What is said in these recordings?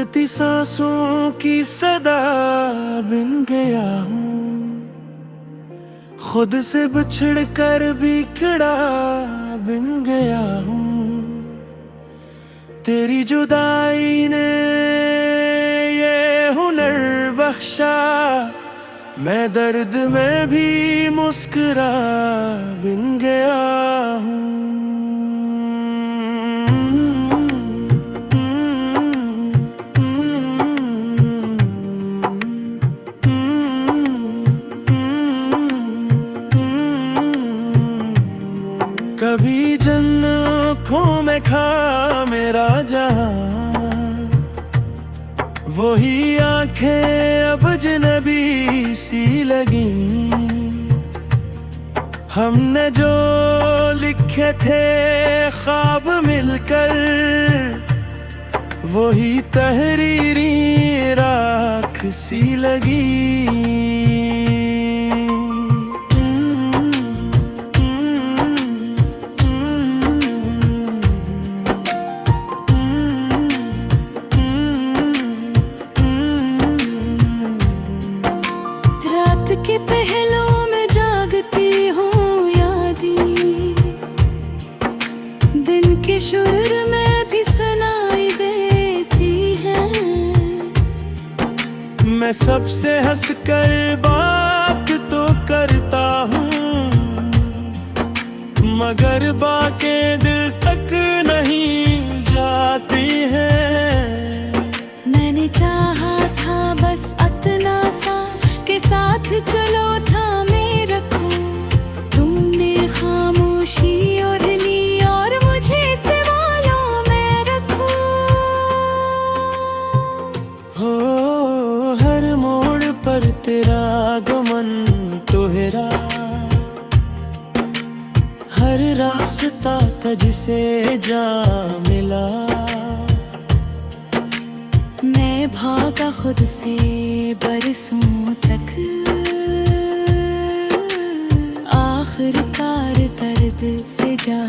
तोड़ती सांसों की सदा बिन गया हूँ, खुद से बिछड़ कर बिखड़ा बिन गया हूँ। तेरी जुदाई ने ये हुनर बख्शा, मैं दर्द में भी मुस्कुरा बिन गया हूँ। कभी जन्नतों में खा मेरा जहां, वही आंखें अब अजनबी सी लगी। हमने जो लिखे थे ख्वाब मिलकर, वही तहरीरी राख सी लगी। के पहलों में जागती हूँ यादें, दिन के शुर में भी सुनाई देती हैं। मैं सबसे हंसकर बात तो करता हूँ, मगर बातें दिल तक नहीं जाती हैं। मैंने चाहा था बस इतना सा के साथ चलो थामे रखो, तुमने खामोशी और ली और मुझे सवालों में रखो। हो हर मोड़ पर तेरा गमन तोहरा, हर रास्ता तुझसे जा मिला। मैं भागा खुद से बरसों तक, आखिरकार दर्द से जा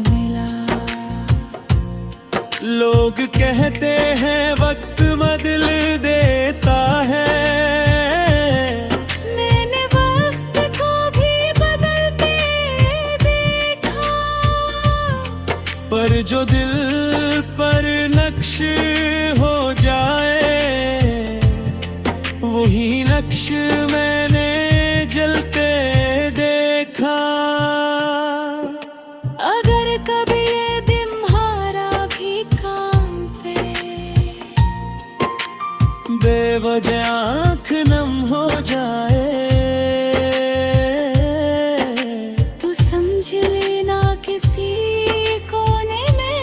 मिला। लोग कहते हैं वक्त बदल देता है, मैंने वक्त को भी बदलते देखा। पर जो दिल पर नक्श हो जाए, वही नक्श मैंने जलते देखा। अगर कभी ये दिम्हारा भी काम पे, बेवजह आँख नम हो जाए, तो समझ लेना किसी कोने में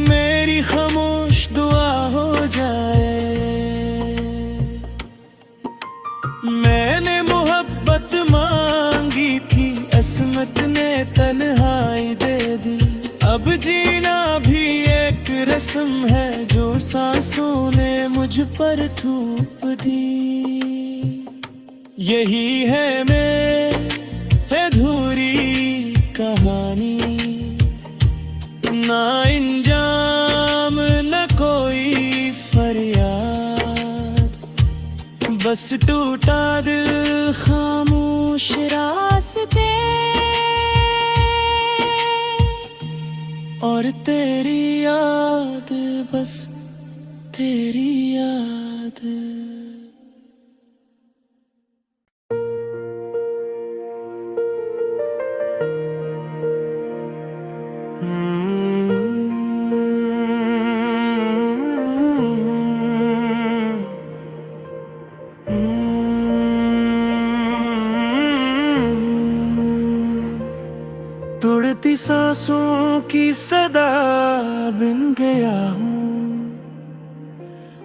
मेरी खामोश दुआ हो जाए। मैंने मोहब्बत मांगी थी, असमत ने तन्हाई दे दी। अब जीना भी एक रस्म है जो सांसों ने मुझ पर थूप दी। यही है मैं अधूरी कहानी, ना इंजाम न कोई फरियाद, बस टूटा दिल खामोश रास्ते और तेरी याद, बस तेरी याद। तोड़ती सांसों की सदा बिन गया हूँ,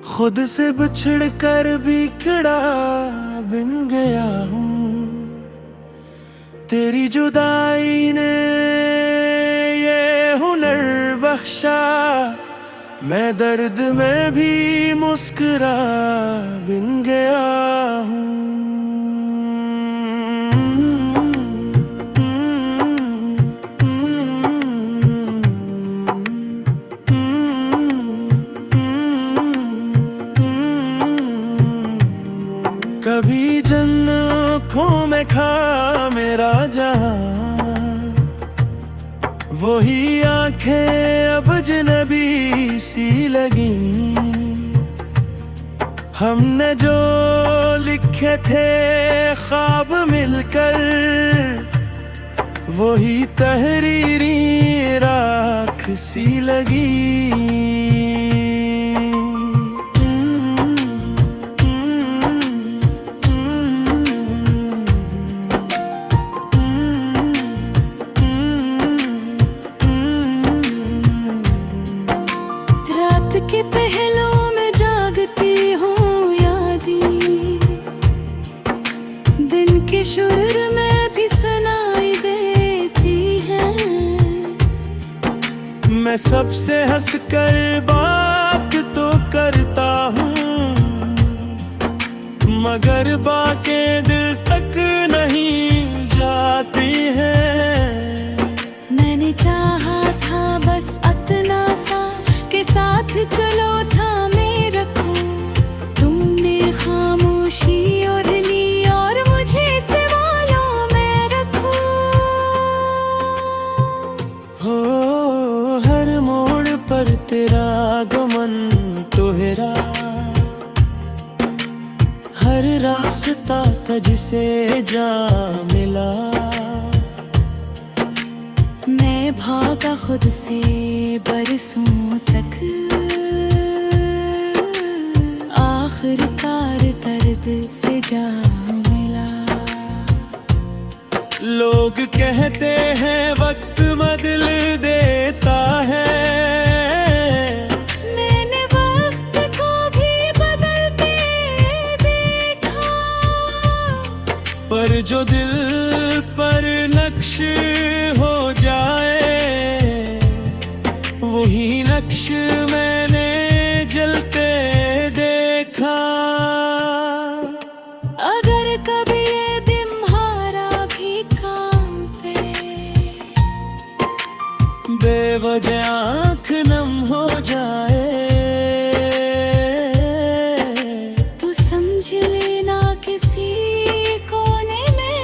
खुद से बिछड़ कर बिखड़ा बिन गया हूँ। तेरी जुदाई ने ये हुनर बख्शा, मैं दर्द में भी मुस्कुरा बिन गया हूँ। वही आंखें अब अजनबी सी लगी। हमने जो लिखे थे ख्वाब मिलकर, वही तहरीरी राख सी लगी। रात के पहलों में जागती हूँ यादें, दिन के शुरू में भी सुनाई देती हैं। मैं सबसे हंसकर बात तो करता हूँ, मगर बातें दिल तक नहीं जाती हैं। मैंने चाहा था बस इतना सा के साथ चलो थामे रखो, तुमने खामोशी ओढ़ ली और मुझे सवालों में रखो। हो हर मोड़ पर तेरा आगमन तोहरा, हर रास्ता तुझसे जा मिला। मैं भागा खुद से बरसों तक, आखिरकार दर्द से जा मिला। लोग कहते हैं वक्त बदल देता है, मैंने वक्त को भी बदलते देखा। पर जो दिल पर नक्श हो जाए, वही नक्श मैंने जलते देखा। अगर कभी ये तुम्हारा भी काम पे, बेवजह आँख नम हो जाए, तू समझ लेना किसी कोने में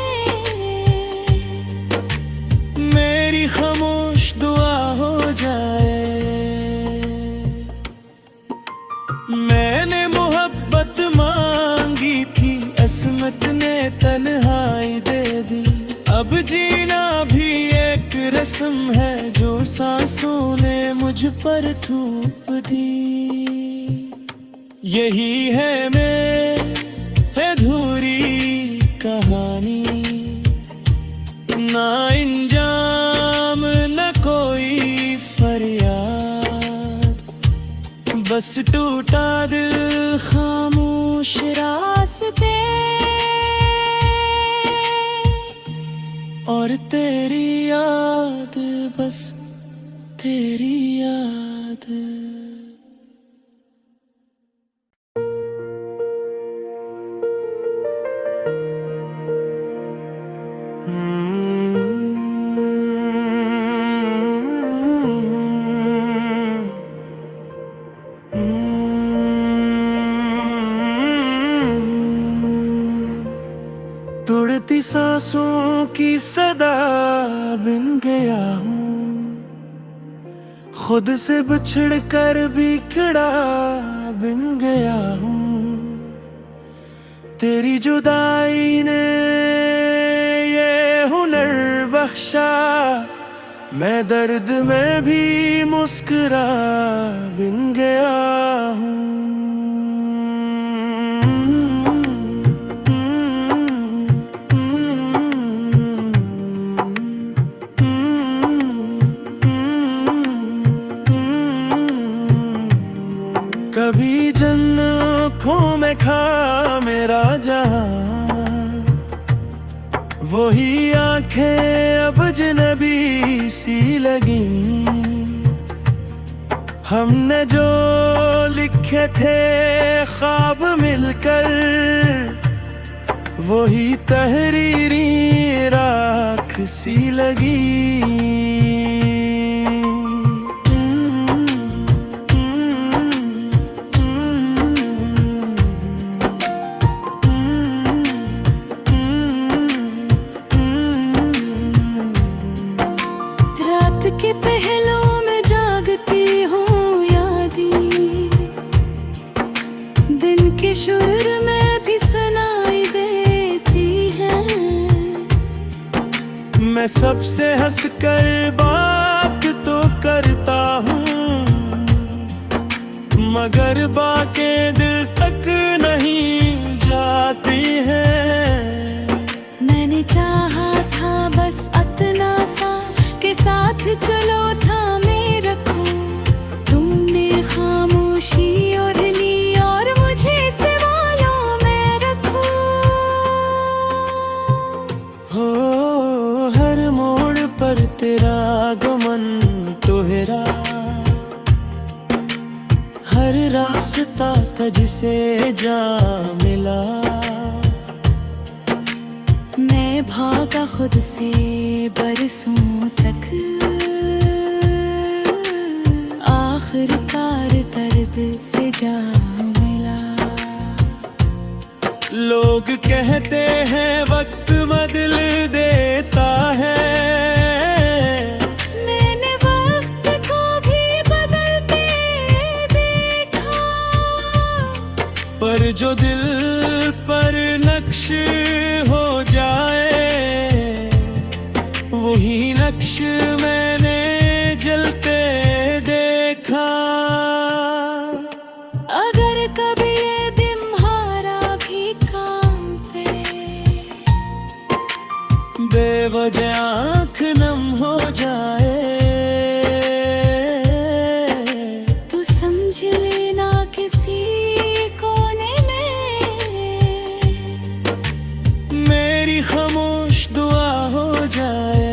मेरी खामोश दुआ हो जाए। मैंने मोहब्बत मांगी थी, असमत ने तन्हाई दे दी। अब जीना भी एक रस्म है जो सांसों ने मुझ पर थूप दी। यही है अधूरी कहानी, ना इंजाम न कोई फरियाद, बस टूटा दिल खामोश रास्ते और तेरी याद, बस तेरी याद। तोड़ती सांसों की सदा बिन गया हूँ, खुद से बिछड़ कर बिखड़ा बिन गया हूँ। तेरी जुदाई ने ये हुनर बख्शा, मैं दर्द में भी मुस्कुरा बिन गया हूँ। कभी जन्नतों में खा मेरा जहां, वही आंखें अब अजनबी सी लगी। हमने जो लिखे थे ख्वाब मिलकर, वही तहरीरी राख सी लगी। के पहलों में जागती हूँ यादें, दिन के शुरू में भी सुनाई देती हैं। मैं सबसे हंसकर बात तो करता हूँ, मगर बातें दिल तक नहीं जाती हैं। मैंने चाहा था बस इतना सा के साथ चलो थामे रखो, तुमने खामोशी और ली और मुझे सवालों में रखो। हो हर मोड़ पर तेरा आगमन तोहरा, हर रास्ता तुझसे जा मिला। मैं भागा खुद से बरसों तक, आखिरकार दर्द से जा मिला। लोग कहते हैं वक्त बदल देता है, मैंने वक्त को भी बदलते देखा। पर जो दिल पर नक्श हो जाए, वही नक्श मैंने जलते देखा। अगर कभी ये तुम्हारा भी काम पे, बेवजह आँख नम हो जाए, तो समझ लेना किसी कोने में मेरी खामोश दुआ हो जाए।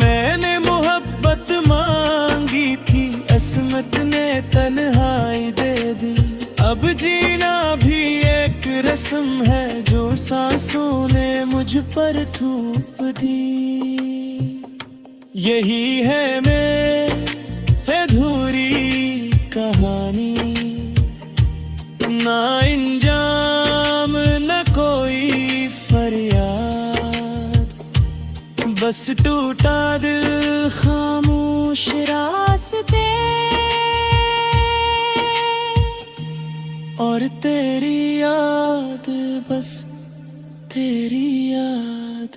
मैंने मोहब्बत मांगी थी, अस्मत ने तन्हाई दे दी। अब जीना भी एक रस्म है, जो सांसों ने मुझ पर थूप दी। यही है मैं अधूरी कहानी, ना इंजाम न कोई फरियाद, बस टूटा दिल खामोश रास्ते और तेरी याद, बस तेरी याद।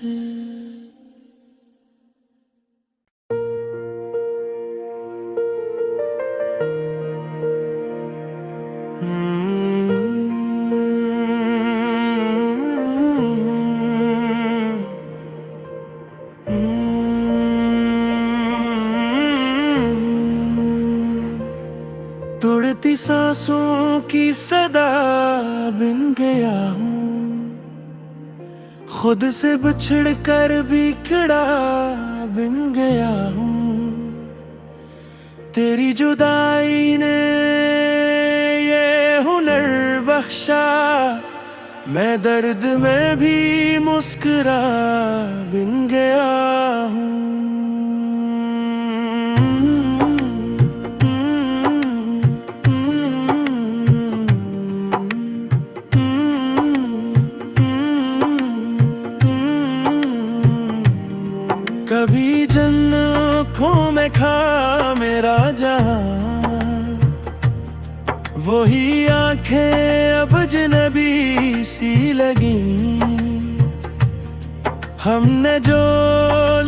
तोड़ती सांसों की सदा बिन गया हूँ, खुद से बिछड़ कर बिखड़ा बिन गया हूँ। तेरी जुदाई ने ये हुनर बख्शा, मैं दर्द में भी मुस्कुरा बिन गया हूँ। कभी जन्नतों में खा मेरा जहां, वही आंखें अब अजनबी सी लगी। हमने जो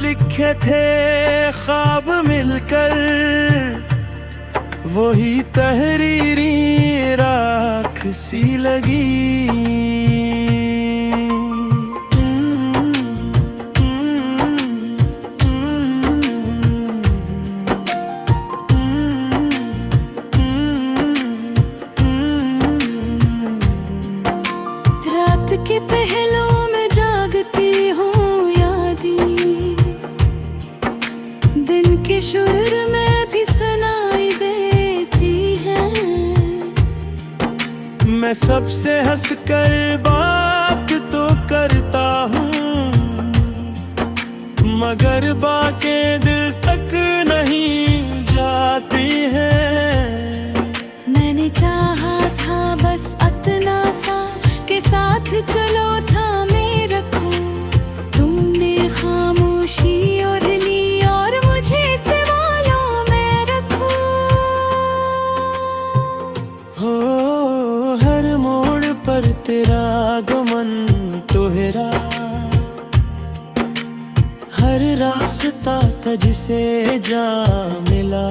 लिखे थे ख्वाब मिलकर, वही तहरीरी राख सी लगी। के पहलों में जागती हूँ यादें, दिन के शुरू में भी सुनाई देती हैं। मैं सबसे हंसकर बात तो करता हूँ, मगर बातें दिल तक नहीं जाती हैं। मैंने चाहा था बस इतना सा के साथ चलो थामे रखो, तुमने खामोश हर रास्ता तुझसे जा मिला।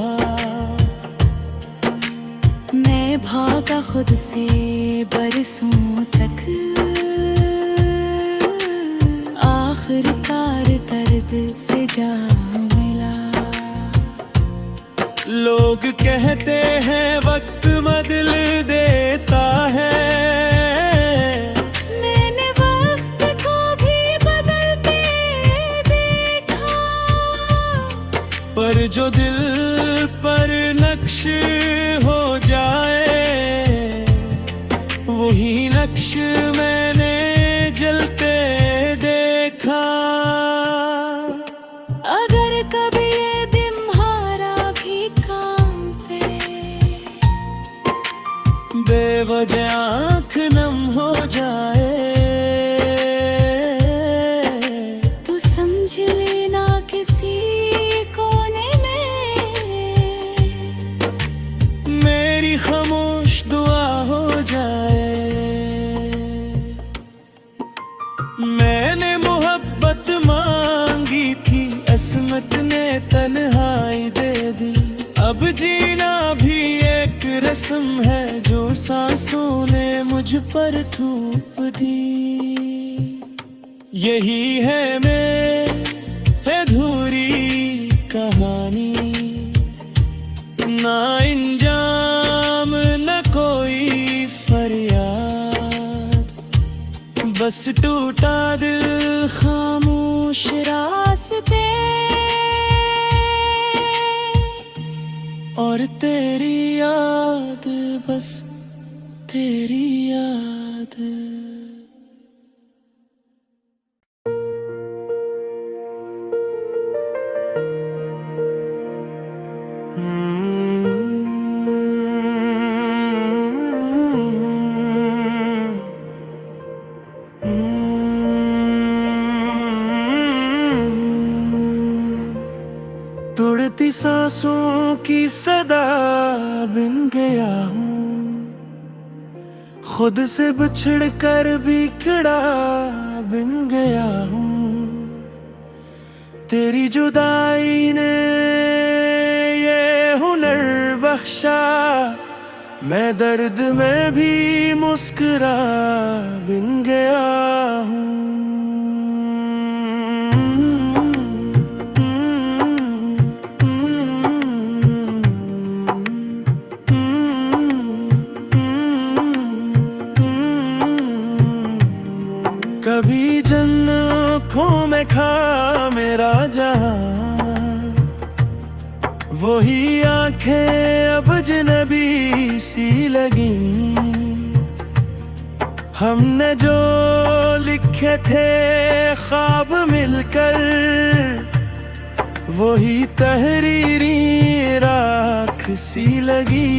मैं भागा खुद से बरसों तक, आखिरकार दर्द से जा मिला। लोग कहते हैं वक्त बदल देता है, मैंने वक्त को भी बदलते देखा। पर जो दिल पर नक्श हो जाए, वही नक्श मैंने जलते देखा। अगर कभी ये दिम्हारा भी काम पे, बेवजह आँख नम हो जाए, तू समझ लेना किसी कोने में मेरी खामोश दुआ हो जाए। मैंने मोहब्बत मांगी थी, असमत ने तन्हाई दे दी। अब जीना भी एक रस्म है, जो सांसों ने मुझ पर थूप दी। यही है मेरी अधूरी कहानी, ना इंजाम न कोई फरियाद, बस टूटा दिल खामोश रास्ते और तेरी याद, बस तेरी याद। तोड़ती सांसों की सदा बिन गया हूँ, खुद से बिछड़ कर बिखड़ा बिन गया हूँ। तेरी जुदाई ने ये हुनर बख्शा, मैं दर्द में भी मुस्कुरा बिन गया हूँ। कभी जन्नतों में खा मेरा जहां, वही आंखें अब अजनबी सी लगी। हमने जो लिखे थे ख्वाब मिलकर, वही तहरीरी राख सी लगी।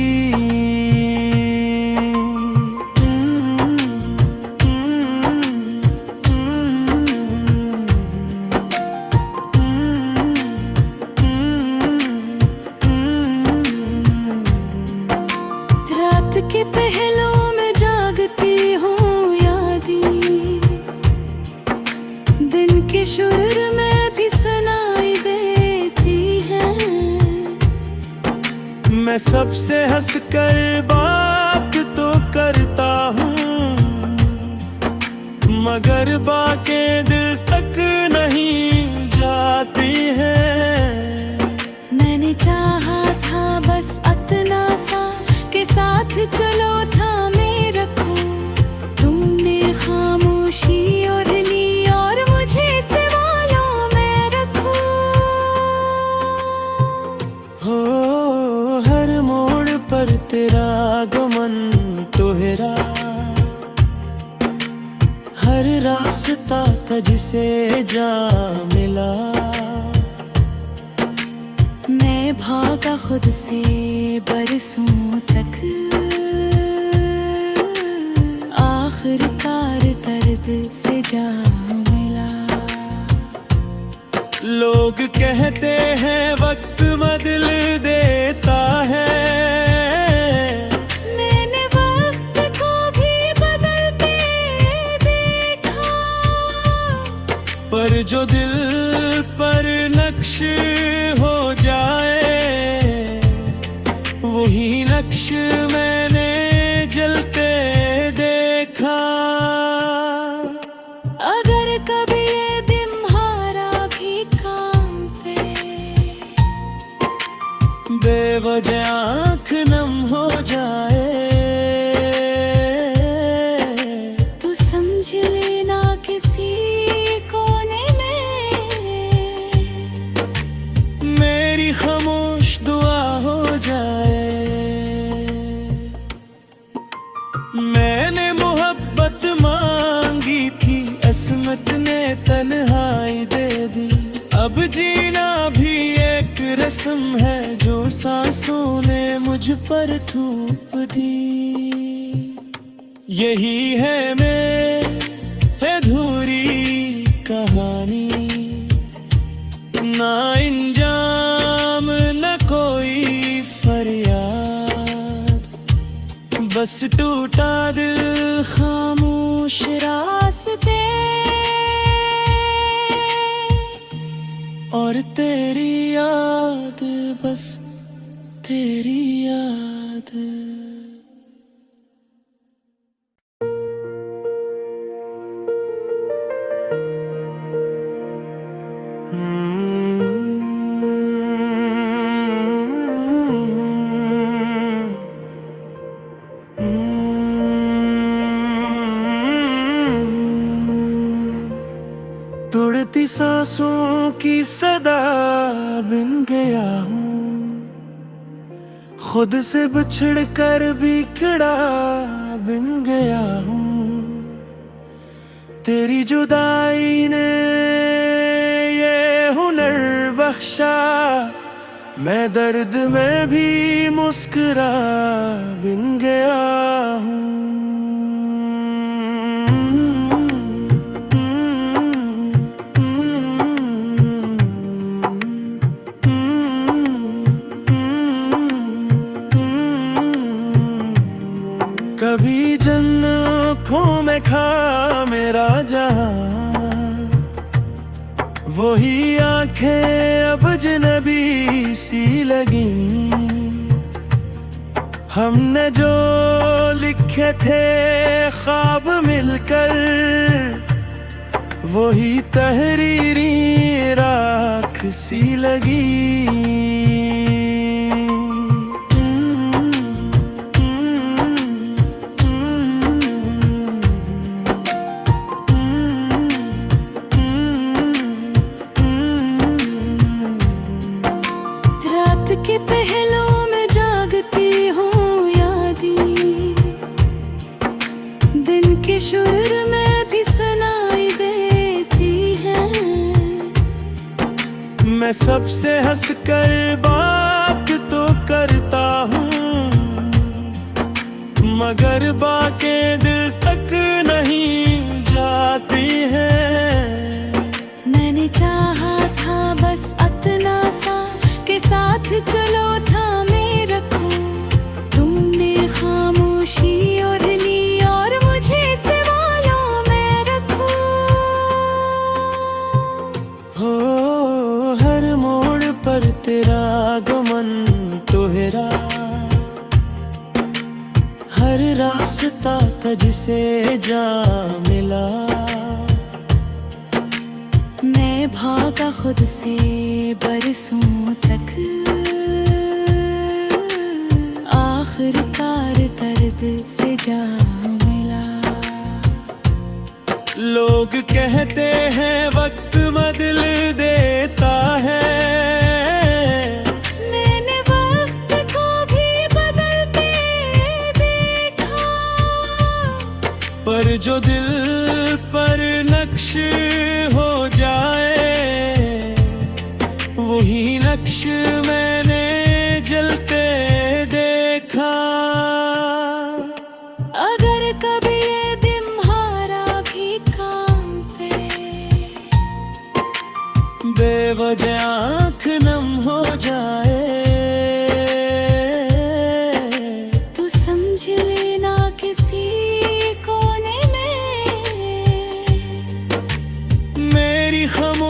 के पहलों में जागती हूँ यादें, दिन के शुरू में भी सुनाई देती हैं। मैं सबसे हंसकर बात तो करता हूँ, मगर बातें दिल तक नहीं जाती हैं। मैंने चाहा था बस इतना सा के साथ चलो थामे रखो, तुमने खामोशी ओढ़ ली और मुझे सवालों में रखो। हो हर मोड़ पर तेरा गमन तोहरा, हर रास्ता तुझसे जा मिला। मैं भागा खुद से बरसों तक, आखिरकार दर्द से जा मिला। लोग कहते हैं वक्त बदल देता है, मैंने वक्त को भी बदलते देखा। पर जो दिल पर नक्श हो जाए, वही नक्श मैंने जलते देखा। अगर कभी ये दिम्हारा भी कांपे, बेवजह आँख नम हो जाए, तू समझ लेना किसी कोने में मेरी खामोश दुआ हो जाए। मैंने मोहब्बत मांगी थी, अस्मत ने तन्हाई दे दी। अब जीना भी एक रस्म है, जो सांसों ने मुझ पर थूप दी। यही है अधूरी कहानी, ना इंजाम न कोई फरियाद, बस टूटा दिल खामोश रास्ते और तेरी याद, बस तेरी याद। तोड़ती सांसों की सदा बिन गया हूँ, खुद से बिछड़ कर बिखड़ा बिन गया हूँ। तेरी जुदाई ने ये हुनर बख्शा, मैं दर्द में भी मुस्कुरा बिन गया हूँ। कभी जन्नतों में खा मेरा जहां, वही आंखें अब अजनबी सी लगी। हमने जो लिखे थे ख्वाब मिलकर, वही तहरीरी राख सी लगी। के पहलों में जागती हूँ यादें, दिन के शुर में भी सुनाई देती हैं। मैं सबसे हंसकर बात तो करता हूँ, मगर बातें दिल तक नहीं जाती हैं। मैंने चाहा था बस इतना सा के साथ चलो थामे रखो, तुमने खामोशी और ली और मुझे सवालों में रखो। हो हर मोड़ पर तेरा आगमन तोहरा, हर रास्ता तुझसे जा मिला। मैं भागा खुद से बरसों तक, आखिरकार दर्द से जा मिला। लोग कहते हैं वक्त बदल देता है, मैंने वक्त को भी बदलते देखा। पर जो दिल पर नक्श हो जाए, वही नक्श मैंने जलते देखा। अगर कभी ये दिम्हारा भी कांपे, बेवजह आँख नम हो जाए, तू समझ लेना किसी कोने में मेरी खामोशी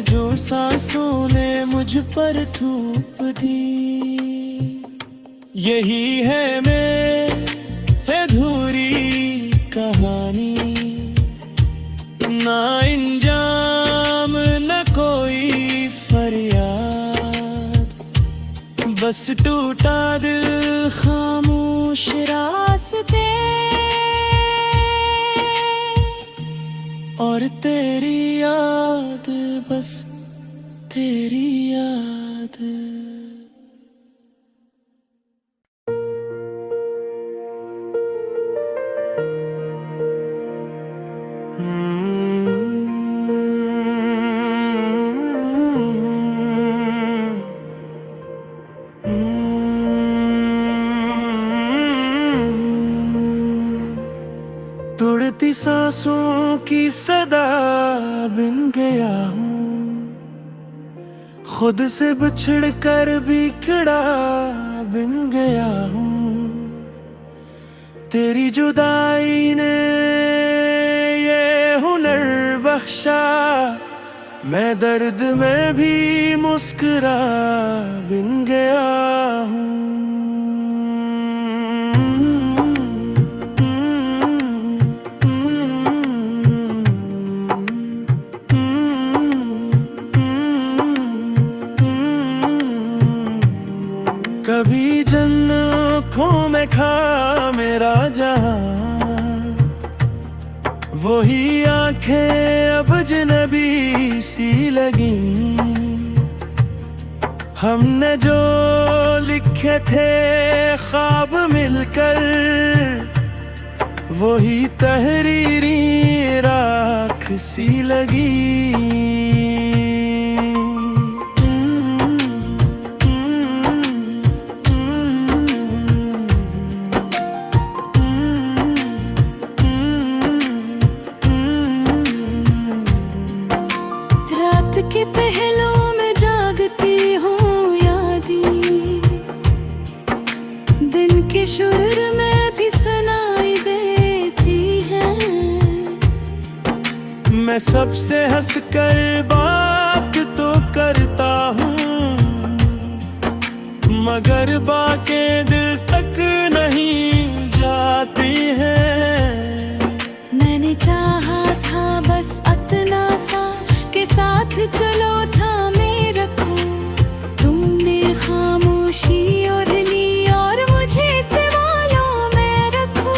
जो सांसों ने मुझ पर थूप दी। यही है अधूरी कहानी, ना इंजाम न कोई फरियाद, बस टूटा दिल खामोश रास्ते और तेरी याद, बस तेरी याद। तोड़ती सांसों की सदा बिन गया हूँ, खुद से बिछड़ कर बिखड़ा बिन गया हूँ। तेरी जुदाई ने ये हुनर बख्शा, मैं दर्द में भी मुस्कुरा बिन गया हूँ। कभी जन्नतों में खा मेरा जहां, वही आंखें अब अजनबी सी लगी। हमने जो लिखे थे ख्वाब मिलकर, वही तहरीरी राख सी लगी। के पहलों में जागती हूँ यादें, दिन के शुरू में भी सुनाई देती हैं। मैं सबसे हंसकर बात तो करता हूँ, मगर बातें दिल तक नहीं जाती हैं। मैंने चाहा था बस इतना सा के साथ चलो थामे रखो, तुमने खामोशी और ली और मुझे सवालों में रखो।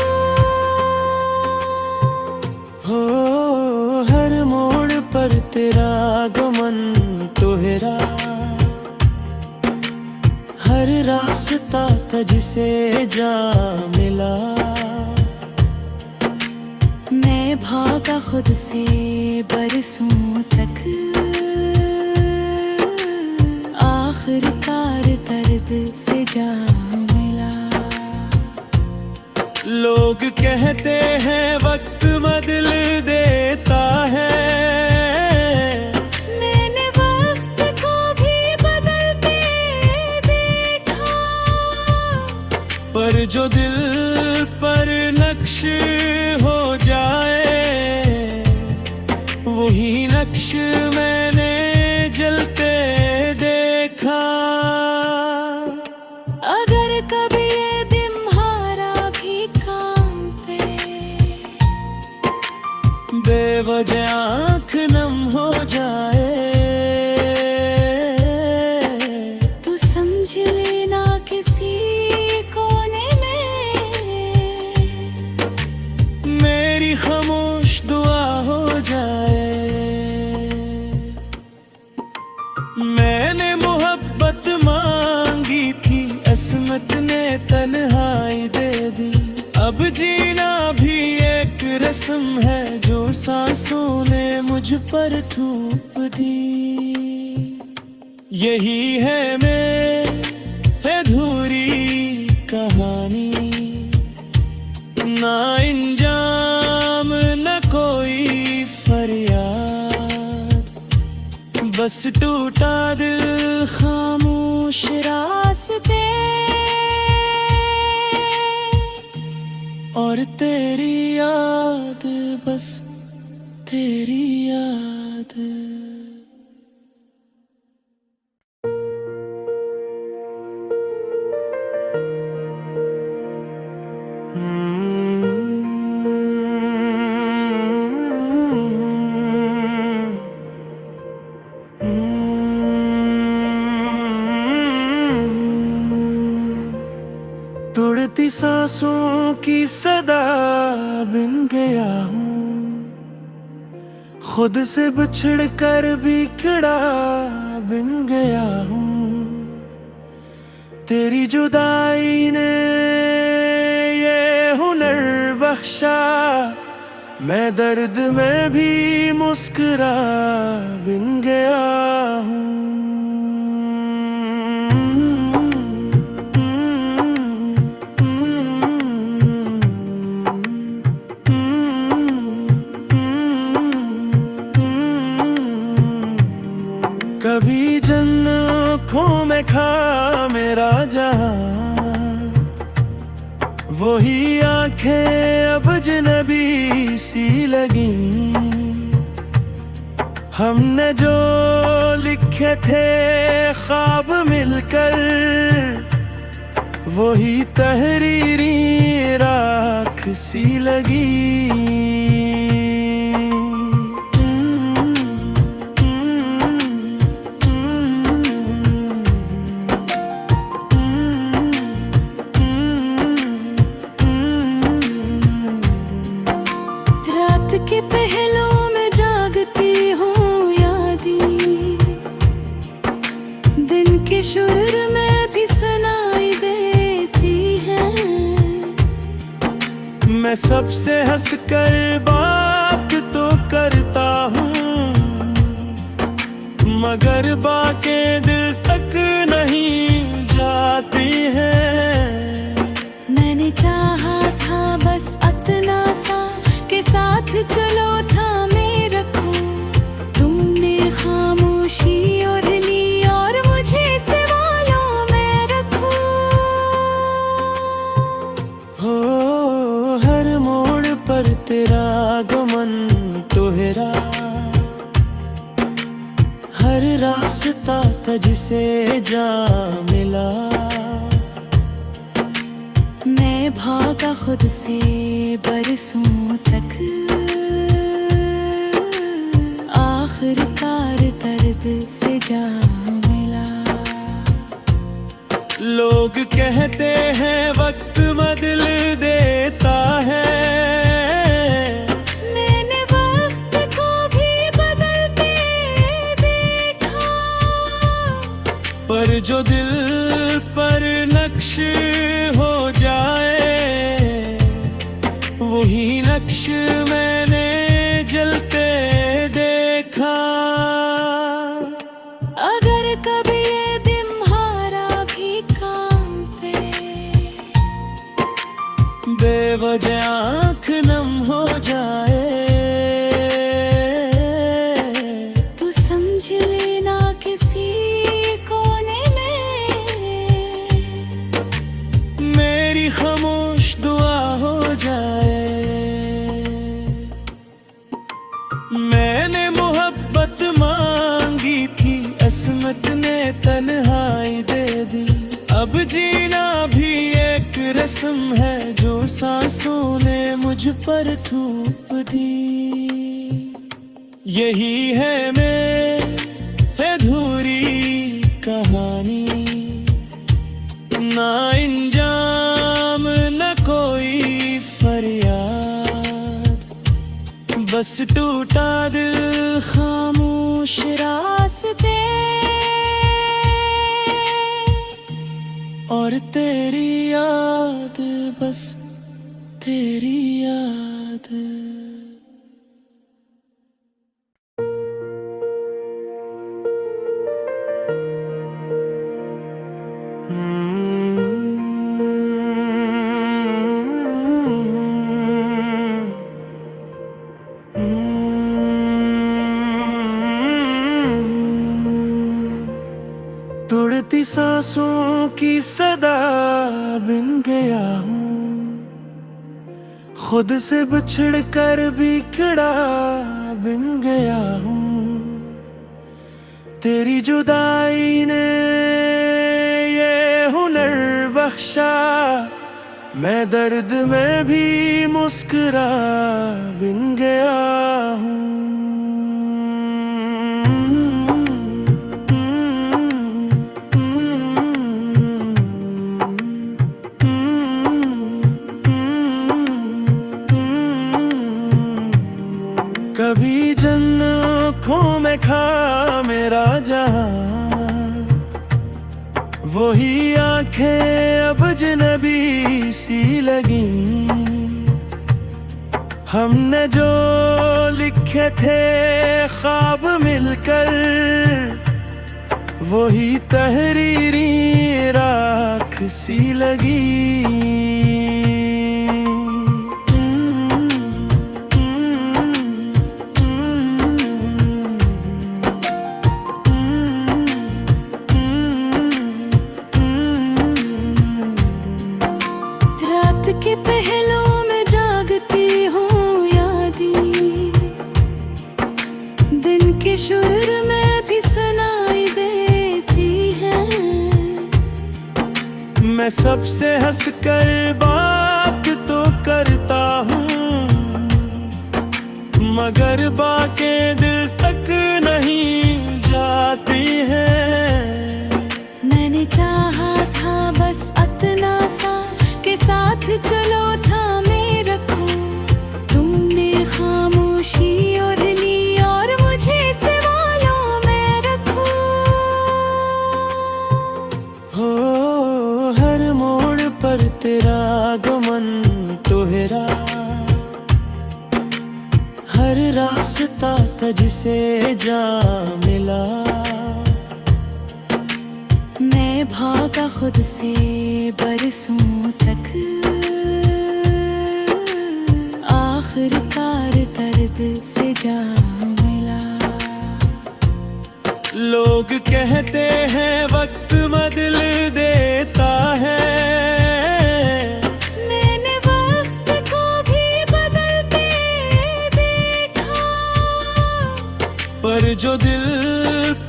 हो हर मोड़ पर तेरा गमन तोहरा, हर रास्ता तुझसे जा मिला। मैं भागा खुद से बरसों तक, आखिरकार दर्द से जा मिला। लोग कहते हैं वक्त बदल देता है, मैंने वक्त को भी बदलते देखा। पर जो दिल पर नक्श हो जाए, वही नक्श मैंने जलते देखा। अगर कभी ये दिम्हारा भी काम पे, बेवजह आँख नम हो जाए, तू समझ लेना किसी कोने में मेरी खामोश दुआ हो जाए। मैंने मोहब्बत मांगी थी, अस्मत ने तन्हाई दे दी। अब जीना भी एक रस्म है, जो सांसों ने मुझ पर थूप दी। यही है अधूरी कहानी, ना इंजाम न कोई फरियाद, बस टूटा दिल खामोश रास्ते और तेरी याद, बस तेरी याद। सांसों की सदा बिन गया हूँ, खुद से बिछड़ कर बिखड़ा बिन गया हूँ। तेरी जुदाई ने ये हुनर बख्शा, मैं दर्द में भी मुस्कुरा बिन गया हूँ। कभी जन्नतों में खा मेरा जहां, वही आंखें अब अजनबी सी लगी। हमने जो लिखे थे ख्वाब मिलकर, वही तहरीरी राख सी लगी। के पहलों में जागती हूँ यादें, दिन के शुरू में भी सुनाई देती हैं। मैं सबसे हंसकर बात तो करता हूँ, मगर बातें दिल तक नहीं जाती हैं। मैंने चाहा था बस इतना सा के साथ चलो थामे रखूं, तुमने खामोशी और ली और मुझे सवालों में रखूं। हो हर मोड़ पर तेरा आगमन तोहरा, हर रास्ता का जिसे जा मिला। मैं भागा खुद से बरसों तक, आखिरकार दर्द से जा मिला। लोग कहते हैं वक्त बदल देता है, मैंने वक्त को भी बदलते देखा। पर जो दिल पर नक्श हो जाए, वही नक्श मैंने जलते देखा। अगर कभी ये तुम्हारा भी काम पे, बेवजह आँख नम हो जाए, तो समझ लेना किसी कोने में मेरी खामोश दुआ हो जाए। मैंने मोहब्बत मांगी थी, असमत ने तन्हाई दे दी। अब जीना भी एक रस्म है, जो सांसों ने मुझ पर थूप दी। यही है मेरी अधूरी कहानी, ना इंजाम न कोई फरियाद, बस टूटा दिल खामोश रास्ते और तेरी याद, बस तेरी याद। तोड़ती सांसों की सदा बिन गया हूँ, खुद से बिछड़ कर बिखड़ा बिन गया हूँ। तेरी जुदाई ने ये हुनर बख्शा, मैं दर्द में भी मुस्कुरा बिन गया हूँ। मेरा जहां, वही आंखें अब अजनबी सी लगी। हमने जो लिखे थे ख्वाब मिलकर, वही तहरीरी राख सी लगी। रात के पहलों में जागती हूँ यादें, दिन के शुरू में भी सुनाई देती हैं। मैं सबसे हंसकर बात तो करता हूँ, मगर बातें दिल तक नहीं जाती हैं। मैंने चाहा था बस इतना सा के साथ चलो थामे रखो, तुमने खामोशी और ली और मुझे सवालों में रखो। हो हर मोड़ पर तेरा आगमन तोहरा, हर रास्ता तुझसे जा मिला। मैं भागा खुद से बरसों तक, आखिरकार दर्द से जा मिला। लोग कहते हैं वक्त बदल देता है, मैंने वक्त को भी बदलते देखा। पर जो दिल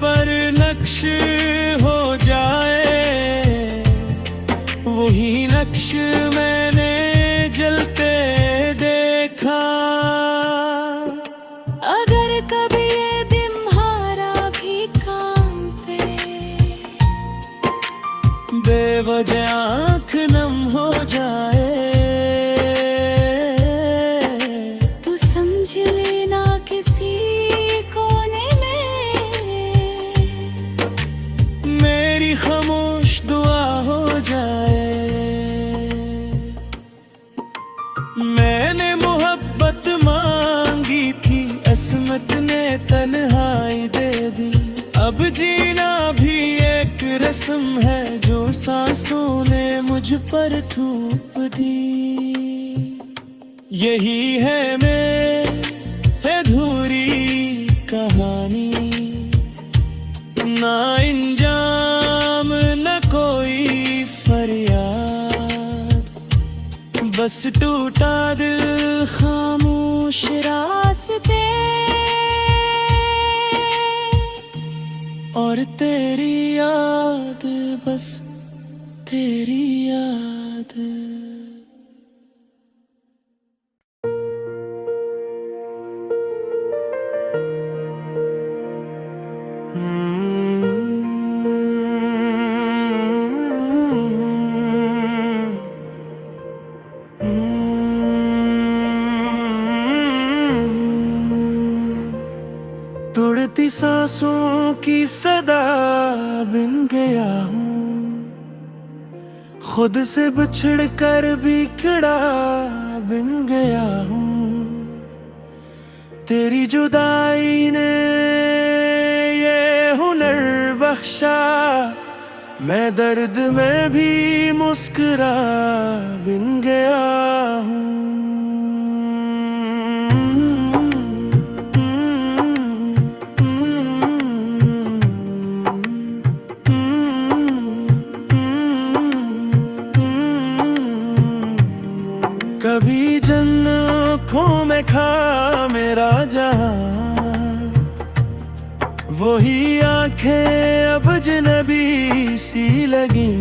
पर नक्श हो जाए, वही नक्श मैंने जलते देखा। अगर कभी ये तुम्हारा भी काम पे, बेवजह आँख नम हो जाए, तू समझ लेना किसी कोने में मेरी खामोश दुआ हो जाए। मैंने मोहब्बत मांगी थी, असमत ने तन्हाई दे दी। अब जीना भी एक रस्म है, जो सांसों ने मुझ पर थूप दी। यही है मैं अधूरी कहानी, ना इंजाम न कोई फरियाद, बस टूटा दिल खामोश रास्ते और तेरी याद, बस तेरी याद। तोड़ती सांसों की सदा बिन गया हूँ, खुद से बिछड़ कर बिखड़ा बिन गया हूँ। तेरी जुदाई ने ये हुनर बख्शा, मैं दर्द में भी मुस्कुरा बिन गया हूँ। कभी जन्नतों में खा मेरा जहां, वही आंखें अब अजनबी सी लगी।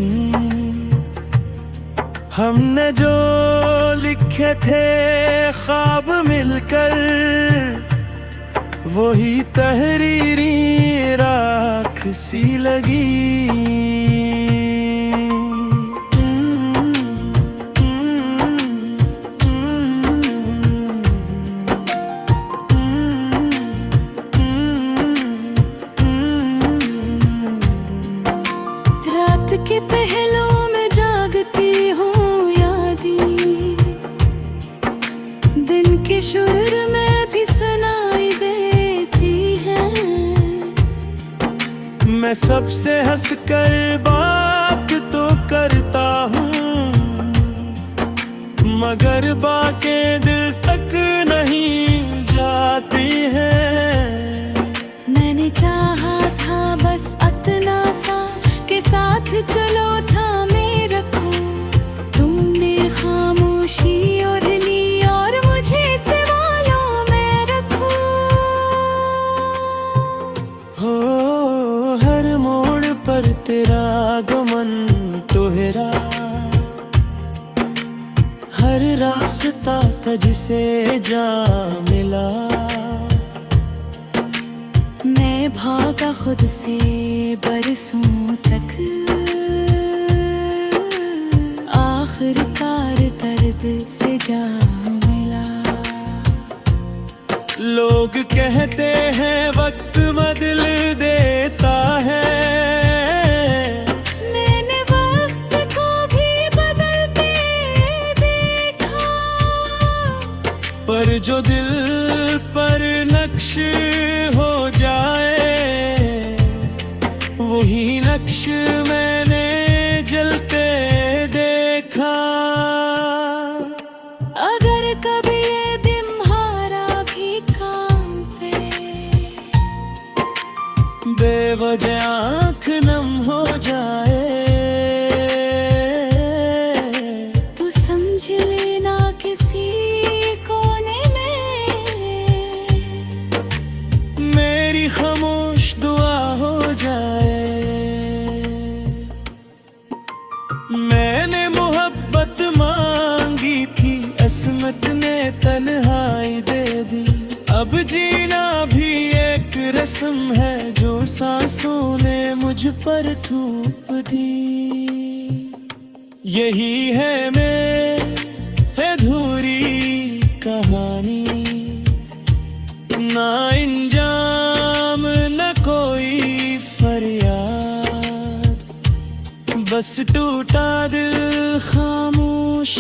हमने जो लिखे थे ख्वाब मिलकर, वही तहरीरी राख सी लगी। रात के पहलों में जागती हूँ यादें, दिन के शुर में भी सुनाई देती हैं। मैं सबसे हंसकर बात तो करता हूँ, मगर बातें दिल तक नहीं जाती हैं। मैंने चाहा था बस इतना सा के साथ चलो थामे रखो, तुमने खामोशी और ली और मुझे सवालों में रखो। हो हर मोड़ पर तेरा आगमन तोहरा, हर रास्ता तुझसे जा मिला। मैं भागा खुद से बरसों तक, आखिरकार दर्द से जा मिला। लोग कहते हैं वक्त बदल देता है, मैंने वक्त को भी बदलते देखा। पर जो दिल पर नक्श हो जाए, वही नक्श मैंने जलते देखा। अगर कभी ये दिम्हारा भी काम पे, बेवजह आँख नम हो जाए, तू समझ लेना किसी कोने में मेरी खामोश दुआ हो जाए। मैंने मोहब्बत मांगी थी, अस्मत ने तन्हाई दे दी। अब जीना भी एक रस्म है जो सांसों ने मुझ पर थूप दी। यही है मैं अधूरी कहानी, ना इंजाम न कोई फरियाद, बस टूटा दिल खामोश